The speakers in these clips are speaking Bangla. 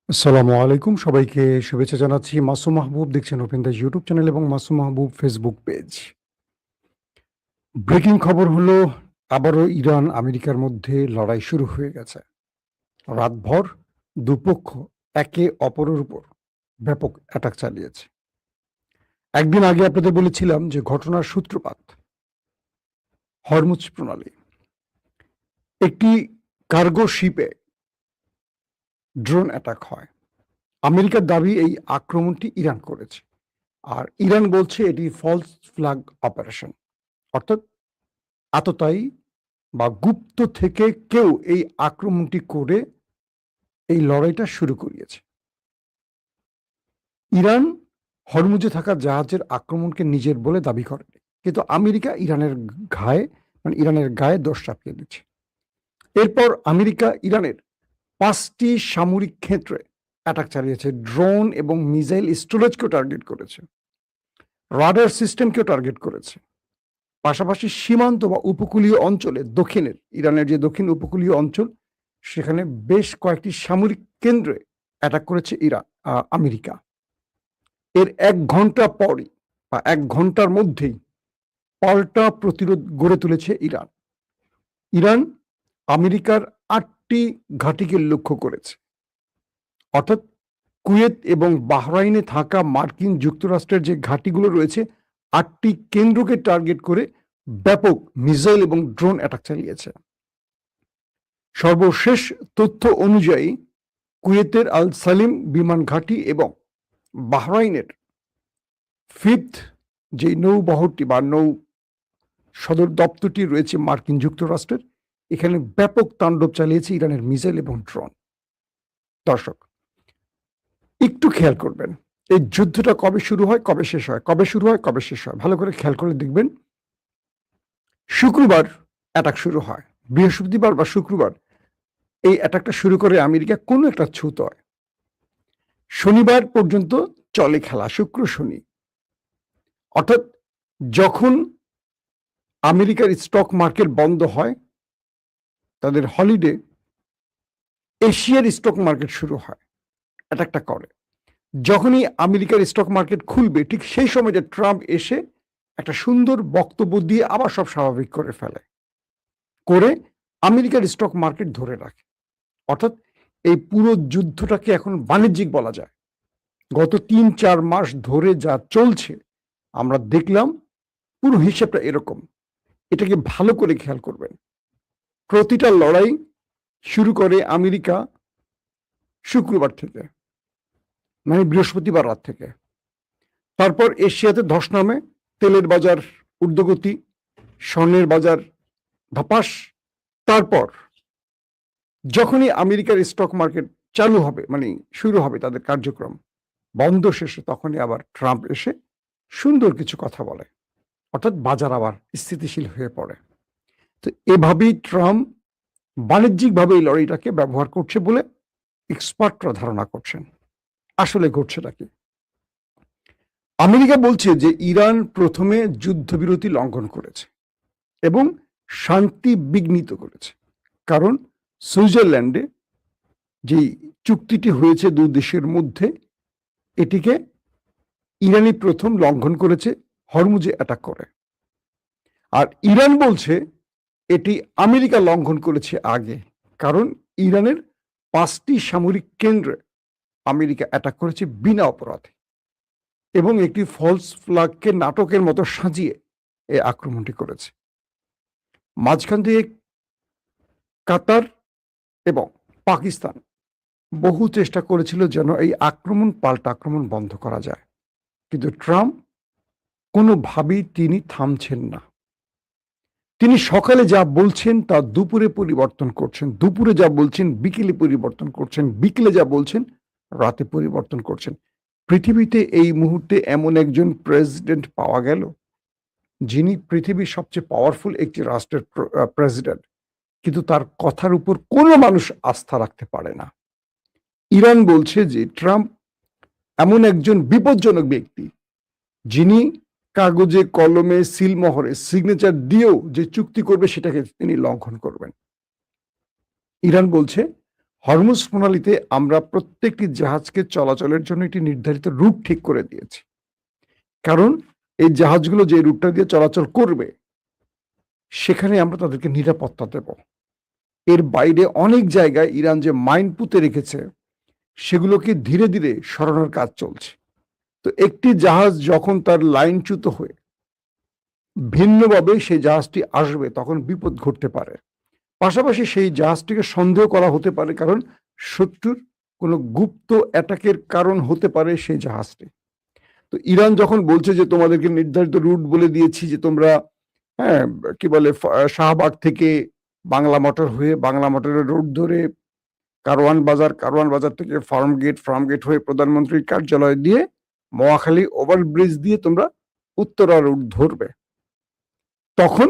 আসসালামু আলাইকুম, সবাইকে শুভেচ্ছা জানাচ্ছি। মাসুম মাহবুব দেখছেন ওপেন দ্য ইউটিউব চ্যানেল এবং মাসুম মাহবুব ফেসবুক পেজ। ব্রেকিং খবর হলো, আবারও ইরান আমেরিকার মধ্যে লড়াই শুরু হয়ে গেছে। রাতভর দুপক্ষ একে অপরের উপর ব্যাপক অ্যাটাক চালিয়েছে। একদিন আগে আপনাদের বলেছিলাম যে ঘটনার সূত্রপাত হরমুজ প্রণালী, একটি কার্গো শিপে ড্রোন অ্যাটাক হয়। আমেরিকার দাবি এই আক্রমণটি ইরান করেছে, আর ইরান বলছে এটি ফলস ফ্ল্যাগ অপারেশন, অর্থাৎ আততায়ী বা গুপ্ত থেকে কেউ এই আক্রমণটি করে এই লড়াইটা শুরু করিয়েছে। ইরান হরমুজে থাকা জাহাজের আক্রমণকে নিজের বলে দাবি করেনি, কিন্তু আমেরিকা ইরানের গায়ে দোষ চাপিয়ে দিচ্ছে। এরপর আমেরিকা ইরানের 5টি সামরিক ক্ষেত্রে অ্যাটাক চালিয়েছে, ড্রোন এবং মিসাইল স্টোরেজকেও টার্গেট করেছে, রাডার সিস্টেমকেও টার্গেট করেছে। পাশাপাশি সীমান্ত বা উপকূলীয় অঞ্চলে ইরানের যে দক্ষিণ উপকূলীয় অঞ্চল, সেখানে বেশ কয়েকটি সামরিক কেন্দ্রে অ্যাটাক করেছে আমেরিকা। এর 1 ঘন্টা পরই বা 1 ঘন্টার মধ্যেই পাল্টা প্রতিরোধ গড়ে তুলেছে ইরান। ইরান আমেরিকার 8টি ঘাঁটিকে লক্ষ্য করেছে, অর্থাৎ কুয়েত এবং বাহরাইনে থাকা মার্কিন যুক্তরাষ্ট্রের যে ঘাঁটিগুলো রয়েছে, 8টি কেন্দ্রকে টার্গেট করে ব্যাপক মিসাইল এবং ড্রোন অ্যাটাক চালিয়েছে। সর্বশেষ তথ্য অনুযায়ী কুয়েতের আল সালিম বিমান ঘাঁটি এবং বাহরাইনের 5th যে নৌবহরটি বা নৌ সদর দপ্তরটি রয়েছে মার্কিন যুক্তরাষ্ট্রের, এখানে ব্যাপক তাণ্ডব চালিয়েছে ইরানের মিসাইল এবং ড্রোন। দর্শক, একটু খেয়াল করবেন, এই যুদ্ধটা কবে শুরু হয়, কবে শেষ হয়, কবে শুরু হয়, কবে শেষ হয়, ভালো করে খেয়াল করে দেখবেন। শুক্রবার অ্যাটাক শুরু হয়, বৃহস্পতিবার বা শুক্রবার এই অ্যাটাকটা শুরু করে আমেরিকা কোনো একটা ছুতোয়। শনিবার পর্যন্ত চলে খেলা, শুক্র শনি। অর্থাৎ যখন আমেরিকার স্টক মার্কেট বন্ধ হয়, তাদের হলিডে, এশিয়ার স্টক মার্কেট শুরু হয়, অ্যাটাকটা করে। যখনই আমেরিকার স্টক মার্কেট খুলবে, ঠিক সেই সময়টা ট্রাম্প এসে একটা সুন্দর বক্তব্য দিয়ে আবার সব স্বাভাবিক করে ফেলে, করে আমেরিকার স্টক মার্কেট ধরে রাখে। অর্থাৎ এই পুরো যুদ্ধটাকে এখন বাণিজ্যিক বলা যায়। গত 3-4 মাস ধরে যা চলছে আমরা দেখলাম, পুরো হিসেবটা এরকম। এটাকে ভালো করে খেয়াল করবেন। প্রতিটা লড়াই শুরু করে আমেরিকা শুক্রবার থেকে, মানে বৃহস্পতিবার রাত থেকে। তারপর এশিয়াতে ধস নামে, তেলের বাজার ঊর্ধ্বগতি, স্বর্ণের বাজার ধপাস। তারপর যখনই আমেরিকার স্টক মার্কেট চালু হবে, মানে শুরু হবে তাদের কার্যক্রম, বন্ধ শেষে, তখনই আবার ট্রাম্প এসে সুন্দর কিছু কথা বলে, অর্থাৎ বাজার আবার স্থিতিশীল হয়ে পড়ে। তো এভাবেই ট্রাম্প বাণিজ্যিকভাবে এই লড়াইটাকে ব্যবহার করছে বলে এক্সপার্টরা ধারণা করছেন। আসলে ঘটছেটা কি? আমেরিকা বলছে যে ইরান প্রথমে যুদ্ধবিরতি লঙ্ঘন করেছে এবং শান্তি বিঘ্নিত করেছে, কারণ সুইজারল্যান্ডে যেই চুক্তিটি হয়েছে দুই দেশের মধ্যে, এটিকে ইরানই প্রথম লঙ্ঘন করেছে হরমুজে অ্যাটাক করে। আর ইরান বলছে এটি আমেরিকা লঙ্ঘন করেছে আগে, কারণ ইরানের 5টি সামরিক কেন্দ্রে আমেরিকা অ্যাটাক করেছে বিনা অপরাধে এবং একটি ফলস ফ্ল্যাগকে নাটকের মতো সাজিয়ে এই আক্রমণটি করেছে। মাঝখান দিয়ে কাতার এবং পাকিস্তান বহু চেষ্টা করেছিল যেন এই পাল্টা আক্রমণ বন্ধ করা যায়, কিন্তু ট্রাম্প কোনোভাবেই তিনি থামছেন না। তিনি সকালে যা বলছেন তা দুপুরে পরিবর্তন করছেন, দুপুরে যা বলছেন বিকেলে পরিবর্তন করছেন, বিকেলে যা বলছেন রাতে পরিবর্তন করছেন। পৃথিবীতে এই মুহূর্তে এমন একজন প্রেসিডেন্ট পাওয়া গেল, যিনি পৃথিবীর সবচেয়ে পাওয়ারফুল একটি রাষ্ট্রের প্রেসিডেন্ট, কিন্তু তার কথার উপর কোনো মানুষ আস্থা রাখতে পারে না। ইরান বলছে যে ট্রাম্প এমন একজন বিপজ্জনক ব্যক্তি, যিনি কাগজে কলমে সিলমোহরে সিগনেচার দিয়েও যে চুক্তি করবে সেটাকে তিনি লঙ্ঘন করবেন। ইরান বলছে হরমুজ প্রণালীতে আমরা প্রত্যেকটি জাহাজকে চলাচলের জন্য একটি নির্ধারিত রুট ঠিক করে দিয়েছি, কারণ এই জাহাজগুলো যে রুটটা দিয়ে চলাচল করবে সেখানে আমরা তাদেরকে নিরাপত্তা দেব। এর বাইরে অনেক জায়গায় ইরান যে মাইন পুঁতে রেখেছে সেগুলোকে ধীরে ধীরে সরানোর কাজ চলছে। তো একটি জাহাজ যখন তার লাইনচ্যুত হয়ে ভিন্নভাবে সেই জাহাজটি আসবে তখন বিপদ ঘটতে পারে। পাশাপাশি সেই জাহাজটিকে সন্দেহ করা হতে পারে, কারণ শত্রুর কোনো গুপ্ত অ্যাটাকের কারণ হতে পারে সেই জাহাজটি। তো ইরান যখন বলছে যে তোমাদেরকে নির্ধারিত রুট বলে দিয়েছি, যে তোমরা হ্যাঁ কি বলে শাহবাগ থেকে বাংলা মোটর হয়ে বাংলা মোটরের রুট ধরে কারওয়ান বাজার থেকে ফার্ম গেট হয়ে প্রধানমন্ত্রীর কার্যালয় দিয়ে মহাখালী ওভারব্রিজ দিয়ে তোমরা উত্তরা রুট ধরবে, তখন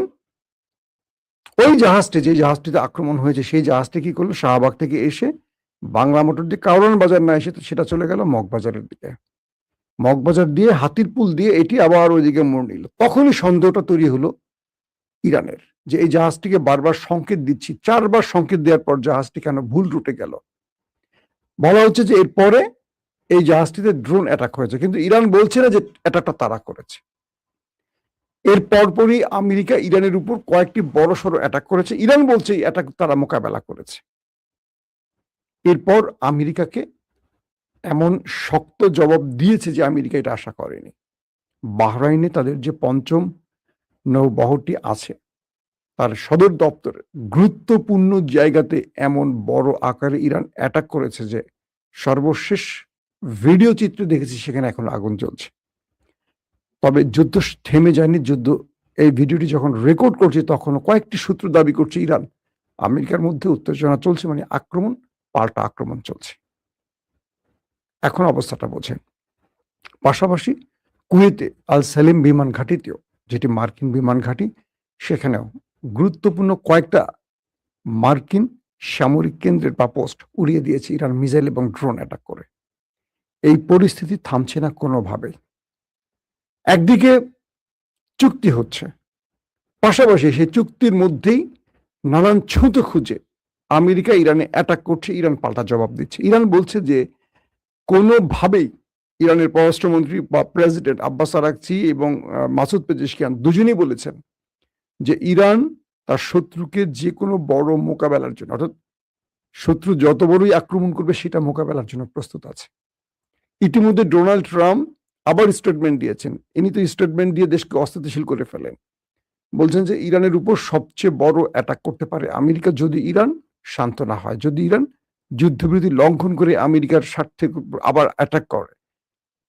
ওই জাহাজটি, যে জাহাজটিতে আক্রমণ হয়েছে সেই জাহাজটি কি করলো, শাহবাগ থেকে এসে বাংলা মোটর দিয়ে কারওয়ান বাজার না এসে সেটা চলে গেল মগবাজারের দিকে। মগবাজার দিয়ে হাতিরপুল দিয়ে এটি আবার ওইদিকে মোড় নিল। তখনই সন্দেহটা তৈরি হলো ইরানের, যে এই জাহাজটিকে বারবার সংকেত দিচ্ছি, 4 বার সংকেত দেওয়ার পর জাহাজটি কেন ভুল রুটে গেল। বলা হচ্ছে যে এরপরে এই জাহাজটিতে ড্রোন অ্যাটাক হয়েছে, কিন্তু ইরান বলছে না যে অ্যাটাকটা তারা করেছে। এর পরপরই আমেরিকা ইরানের উপর কয়েকটি বড়সড় অ্যাটাক করেছে। ইরান বলছে এই অ্যাটাক তারা মোকাবেলা করেছে। এরপর আমেরিকাকে এমন শক্ত জবাব দিয়েছে যে আমেরিকা এটা আশা করেনি। বাহরাইনে তাদের যে 5ম নৌবহরটি আছে তার সদর দপ্তরে গুরুত্বপূর্ণ জায়গাতে এমন বড় আকারে ইরান অ্যাটাক করেছে যে সর্বশেষ ভিডিও চিত্র দেখেছি সেখানে এখন আগুন জ্বলছে। তবে যুদ্ধ থেমে যায়নি। এই ভিডিওটি যখন রেকর্ড করছে তখন কয়েকটি সূত্র দাবি করছে ইরান আমেরিকার মধ্যে উত্তেজনা চলছে, মানে আক্রমণ পাল্টা আক্রমণ চলছে। এখন অবস্থাটা বোঝেন। পাশাপাশি কুয়েতে আল সালিম বিমান ঘাঁটিতেও, যেটি মার্কিন বিমান ঘাঁটি, সেখানেও গুরুত্বপূর্ণ কয়েকটা মার্কিন সামরিক কেন্দ্রের বা পোস্ট উড়িয়ে দিয়েছে ইরান মিসাইল এবং ড্রোন অ্যাটাক করে। এই পরিস্থিতি থামছে না কোনোভাবেই। একদিকে চুক্তি হচ্ছে, পাশাপাশি সেই চুক্তির মধ্যেই নানান ছুতো খুঁজে আমেরিকা ইরানে অ্যাটাক করছে, ইরান পাল্টা জবাব দিচ্ছে। ইরান বলছে যে কোনোভাবেই ইরানের পররাষ্ট্রমন্ত্রী বা প্রেসিডেন্ট আব্বাস আরাকচি এবং মাসুদ পেজেশকিয়ান দুজনেই বলেছেন যে ইরান তার শত্রুকে যে কোনো বড় মোকাবেলার জন্য, অর্থাৎ শত্রু যত বড়ই আক্রমণ করবে সেটা মোকাবেলার জন্য প্রস্তুত আছে। ইতিমধ্যে ডোনাল্ড ট্রাম্প আবার স্টেটমেন্ট দিয়েছেন। ইনি তো স্টেটমেন্ট দিয়ে দেশকে অস্থিতিশীল করে ফেলেন। বলছেন যে ইরানের উপর সবচেয়ে বড় অ্যাটাক করতে পারে আমেরিকা যদি ইরান শান্ত না হয়, যদি ইরান যুদ্ধবিরতি লঙ্ঘন করে আমেরিকার স্বার্থের উপর আবার অ্যাটাক করে।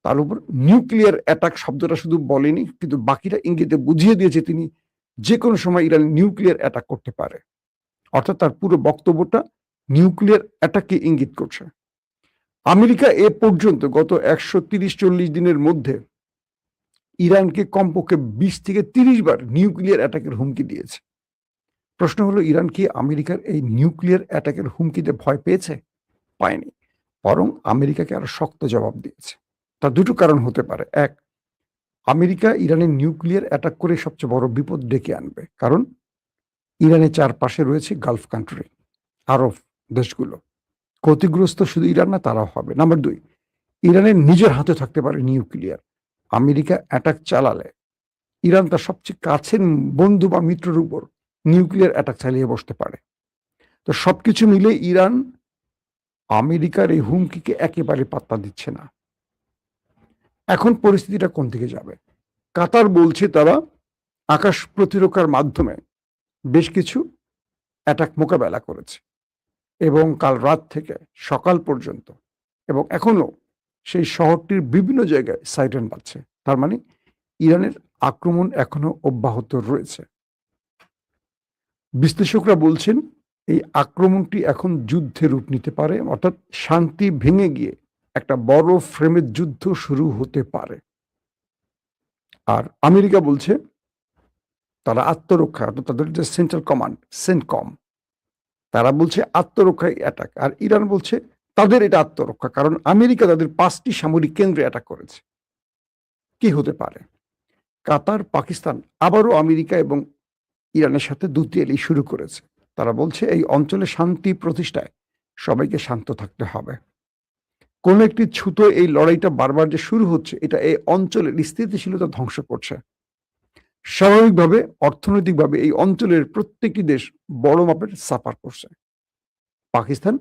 তার উপর নিউক্লিয়ার অ্যাটাক শব্দটা শুধু বলেনি, কিন্তু বাকিটা ইঙ্গিতে বুঝিয়ে দিয়েছে তিনি যে কোনো সময় ইরান নিউক্লিয়ার অ্যাটাক করতে পারে। অর্থাৎ তার পুরো বক্তব্যটা নিউক্লিয়ার অ্যাটাককে ইঙ্গিত করছে। আমেরিকা এ পর্যন্ত গত 130-40 দিনের মধ্যে ইরানকে কমপক্ষে 20 থেকে 30 বার নিউক্লিয়ার অ্যাটাকের হুমকি দিয়েছে। প্রশ্ন হলো, ইরান কি আমেরিকার এই নিউক্লিয়ার অ্যাটাকের হুমকিতে ভয় পেয়েছে? পায়নি, বরং আমেরিকাকে আরো শক্ত জবাব দিয়েছে। তার দুটো কারণ হতে পারে। এক, আমেরিকা ইরানের নিউক্লিয়ার অ্যাটাক করে সবচেয়ে বড় বিপদ ডেকে আনবে, কারণ ইরানের চারপাশে রয়েছে গালফ কান্ট্রি, আরব দেশগুলো। ক্ষতিগ্রস্ত শুধু ইরান না, তারাও হবে। নাম্বার 2, ইরানের নিজের হাতে থাকতে পারে নিউক্লিয়ার। আমেরিকা অ্যাটাক চালালে ইরান তার সবচেয়ে কাছের বন্ধু বা মিত্রের উপর নিউক্লিয়ার অ্যাটাক চালিয়ে বসতে পারে। তো সবকিছু মিলে ইরান আমেরিকার এই হুমকিকে একেবারে পাত্তা দিচ্ছে না। এখন পরিস্থিতিটা কোন দিকে যাবে? কাতার বলছে তারা আকাশ প্রতিরক্ষার মাধ্যমে বেশ কিছু অ্যাটাক মোকাবেলা করেছে এবং কাল রাত থেকে সকাল পর্যন্ত, এবং এখনো সেই শহরটির বিভিন্ন জায়গায় সাইরেন বাজছে। তার মানে ইরানের আক্রমণ এখনো অব্যাহত রয়েছে। বিশ্লেষকরা বলছেন এই আক্রমণটি এখন যুদ্ধে রূপ নিতে পারে, অর্থাৎ শান্তি ভেঙে গিয়ে একটা বড় ফ্রেমের যুদ্ধ শুরু হতে পারে। আর আমেরিকা বলছে তারা আত্মরক্ষা, অর্থাৎ তাদের যে সেন্ট্রাল কমান্ড সেন্টকম, তারা বলছে আত্মরক্ষায় অ্যাটাক, আর ইরান বলছে তাদের এটা আত্মরক্ষা, কারণ আমেরিকা তাদের 5টি সামরিক কেন্দ্রে অ্যাটাক করেছে। কি হতে পারে? কাতার, পাকিস্তান আবারও আমেরিকা এবং ইরানের সাথে দুতিয়ালি শুরু করেছে। তারা বলছে এই অঞ্চলে শান্তি প্রতিষ্ঠায় সবাইকে শান্ত থাকতে হবে। কোন একটি ছুতো এই লড়াইটা বারবার যে শুরু হচ্ছে, এটা এই অঞ্চলের স্থিতিশীলতা ধ্বংস করছে। স্বাভাবিকভাবে অর্থনৈতিকভাবে এই অঞ্চলের প্রত্যেকটি দেশ বড় মাপের সাফার করছে। পাকিস্তান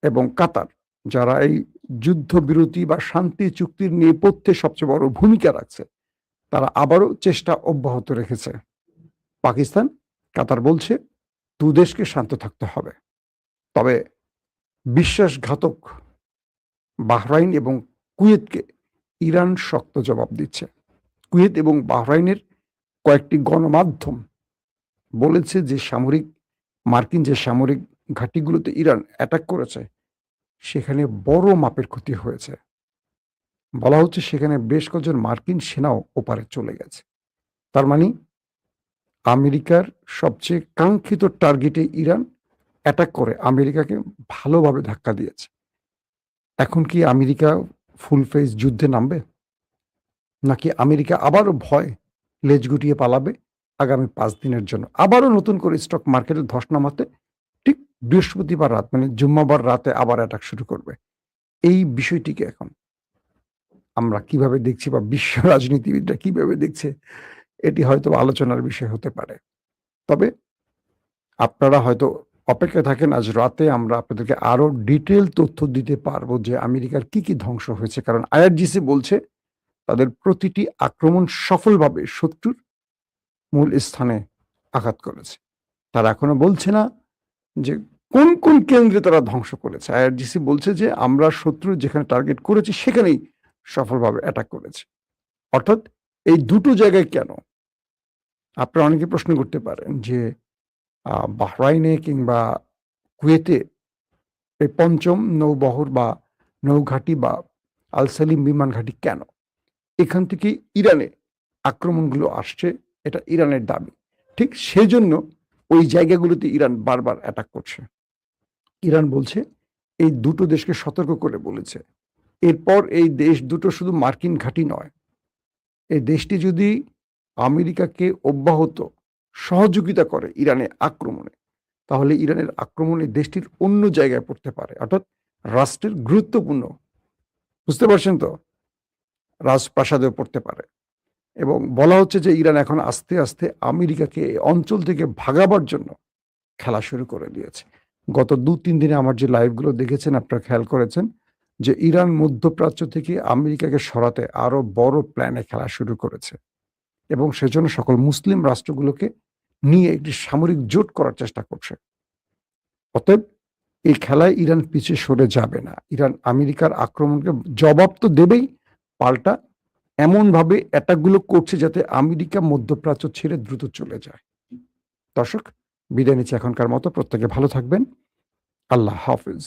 এবং কাতার, যারা এই যুদ্ধবিরতি বা শান্তি চুক্তির নেপথ্যে সবচেয়ে বড় ভূমিকা রাখছে, তারা আবারও চেষ্টা অব্যাহত রেখেছে। পাকিস্তান, কাতার বলছে দুদেশকে শান্ত থাকতে হবে। তবে বিশ্বাসঘাতক বাহরাইন এবং কুয়েতকে ইরান শক্ত জবাব দিচ্ছে। কুয়েত এবং বাহরাইনের কয়েকটি গণমাধ্যম বলেছে যে মার্কিন যে সামরিক ঘাঁটিগুলোতে ইরান অ্যাটাক করেছে, সেখানে বড় মাপের ক্ষতি হয়েছে। বলা হচ্ছে সেখানে বেশ কয়েকজন মার্কিন সেনাও ওপারে চলে গেছে। তার মানে আমেরিকার সবচেয়ে কাঙ্ক্ষিত টার্গেটে ইরান অ্যাটাক করে আমেরিকাকে ভালোভাবে ধাক্কা দিয়েছে। এখন কি আমেরিকা ফুল ফেজ যুদ্ধে নামবে, নাকি আমেরিকা আবারও ভয় লেজ গুটিয়ে পালাবে আগামী 5 দিনের জন্য, আবারও নতুন করে স্টক মার্কেটের ধস নামাতে ঠিক বৃহস্পতিবার রাত মানে জুম্মাবার রাতে আবার অ্যাটাক শুরু করবে? এই বিষয়টিকে এখন আমরা কিভাবে দেখছি বা বিশ্ব রাজনীতিবিদরা কিভাবে দেখছে, এটি হয়তো আলোচনার বিষয় হতে পারে। তবে আপনারা হয়তো অপেক্ষায় থাকেন, আজ রাতে আমরা আপনাদেরকে আরো ডিটেইল তথ্য দিতে পারবো যে আমেরিকার কি কি ধ্বংস হয়েছে। কারণ আইআরজিসি বলছে তাদের প্রতিটি আক্রমণ সফলভাবে শত্রুর মূল স্থানে আঘাত করেছে। তারা এখনো বলছে না যে কোন কোন কেন্দ্রে তারা ধ্বংস করেছে। আইআরজিসি বলছে যে আমরা শত্রু যেখানে টার্গেট করেছি সেখানেই সফলভাবে অ্যাটাক করেছে। অর্থাৎ এই দুটো জায়গায় কেন? আপনারা অনেকে প্রশ্ন করতে পারেন যে বাহরাইনে কিংবা কুয়েতে এই ৫ম নৌবহর বা নৌঘাঁটি বা আল সালিম বিমান ঘাঁটি কেন? এখান থেকে ইরানে আক্রমণগুলো আসছে, এটা ইরানের দাবি। ঠিক সেজন্য ওই জায়গাগুলোতে ইরান বারবার অ্যাটাক করছে। ইরান বলছে এই দুটো দেশকে সতর্ক করে বলেছে, এরপর এই দেশ দুটো শুধু মার্কিন ঘাঁটি নয়, এই দেশটি যদি আমেরিকাকে অব্যাহত সহযোগিতা করে ইরানে আক্রমণে, তাহলে ইরানের আক্রমণে দেশটির অন্য জায়গায় পড়তে পারে, অর্থাৎ রাষ্ট্রের গুরুত্বপূর্ণ, বুঝতে পারছেন তো, রাজপ্রাসাদেও পড়তে পারে। এবং বলা হচ্ছে যে ইরান এখন আস্তে আস্তে আমেরিকাকে এই অঞ্চল থেকে ভাগাবার জন্য খেলা শুরু করে দিয়েছে। গত 2-3 দিনে আমার যে লাইভগুলো দেখেছেন, আপনারা খেয়াল করেছেন যে ইরান মধ্যপ্রাচ্য থেকে আমেরিকাকে সরাতে আরো বড় প্ল্যানে খেলা শুরু করেছে এবং সেজন্য সকল মুসলিম রাষ্ট্রগুলোকে নিয়ে একটি সামরিক জোট করার চেষ্টা করছে। অতএব এই খেলায় ইরান পিছিয়ে সরে যাবে না। ইরান আমেরিকার আক্রমণকে জবাব তো দেবেই, পাল্টা এমনভাবে অ্যাটাকগুলো করছে যাতে আমেরিকা মধ্যপ্রাচ্য ছেড়ে দ্রুত চলে যায়। দর্শক, বিদায় নিচ্ছি এখনকার মতো। প্রত্যেকে ভালো থাকবেন। আল্লাহ হাফেজ।